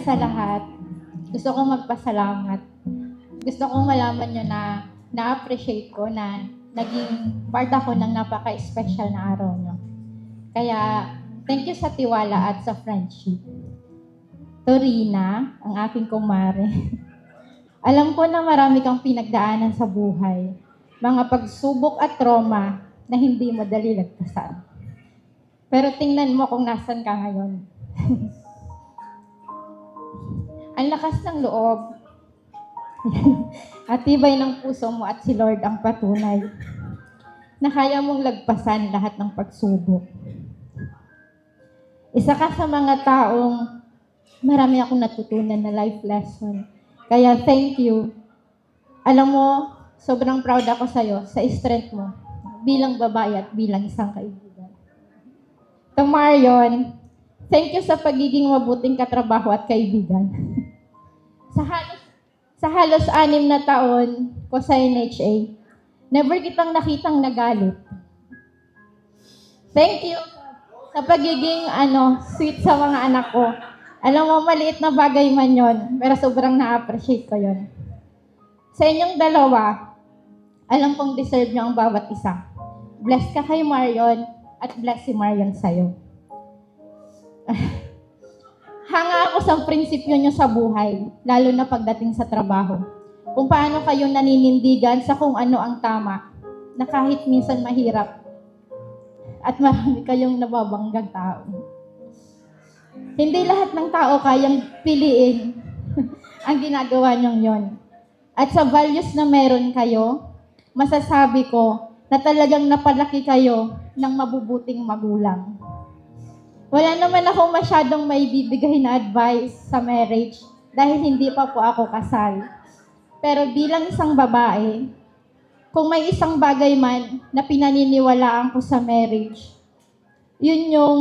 sa lahat, gusto kong magpasalamat. Gusto kong malaman nyo na na-appreciate ko na naging part ako ng napaka-special na araw nyo. Kaya, thank you sa tiwala at sa friendship. Torina, ang aking kumare. Alam ko na marami kang pinagdaanan sa buhay. Mga pagsubok at trauma na hindi madali lagpasan. Pero tingnan mo kung nasan ka ngayon. Ang lakas ng loob. At tibay ng puso mo at si Lord ang patunay na kaya mong lagpasan lahat ng pagsubok. Isa ka sa mga taong marami akong natutunan na life lesson. Kaya thank you. Alam mo, sobrang proud ako sa'yo, sa strength mo, bilang babae at bilang isang kaibigan. To Marion, thank you sa pagiging mabuting katrabaho at kaibigan. Sa halos 6 na taon ko sa NHA, never kitang nakitang nagalit. Thank you sa pagiging sweet sa mga anak ko. Alam mo, maliit na bagay man yon, pero sobrang na-appreciate ko yon. Sa inyong dalawa, alam kong deserve nyo ang bawat isa. Bless ka kay Marion at bless si Marion sa'yo. Hanga ako sa prinsipyo nyo sa buhay, lalo na pagdating sa trabaho. Kung paano kayo naninindigan sa kung ano ang tama, na kahit minsan mahirap, at marami kayong nababanggang tao. Hindi lahat ng tao kayang piliin ang ginagawa nyong yon. At sa values na meron kayo, masasabi ko na talagang napalaki kayo ng mabubuting magulang. Wala naman ako masyadong maibibigay na advice sa marriage dahil hindi pa po ako kasal. Pero bilang isang babae, kung may isang bagay man na pinaniniwalaan ko sa marriage, yun yung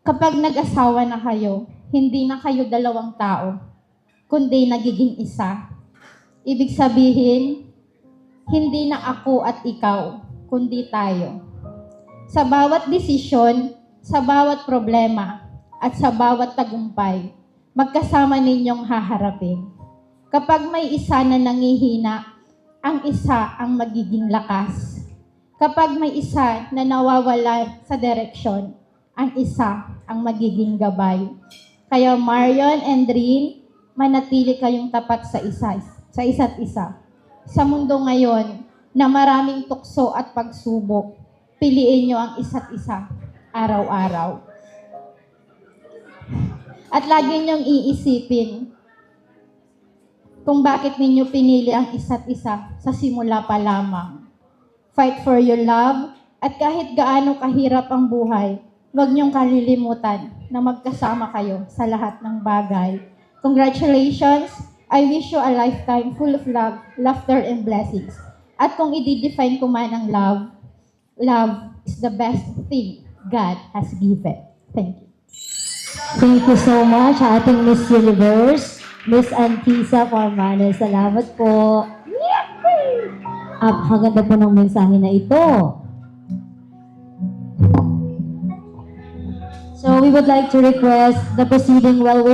kapag nag-asawa na kayo, hindi na kayo dalawang tao, kundi nagiging isa. Ibig sabihin, hindi na ako at ikaw, kundi tayo. Sa bawat desisyon, sa bawat problema, at sa bawat tagumpay, magkasama ninyong haharapin. Kapag may isa na nangihina, ang isa ang magiging lakas. Kapag may isa na nawawala sa direksyon, ang isa ang magiging gabay. Kaya Marion and Rin, manatili kayong tapat sa isa't isa. Sa mundo ngayon na maraming tukso at pagsubok, piliin nyo ang isa't isa araw-araw. At lagi nyong iisipin kung bakit ninyo pinili ang isa't isa sa simula pa lamang. Fight for your love, at kahit gaano kahirap ang buhay, huwag niyong kalilimutan na magkasama kayo sa lahat ng bagay. Congratulations! I wish you a lifetime full of love, laughter, and blessings. At kung i-define ko man ang love, love is the best thing God has given. Thank you. Thank you so much, ating Miss Universe, Miss Antisa Formanes. Salamat po. Napakaganda po ng mensahe na ito. So we would like to request the proceeding while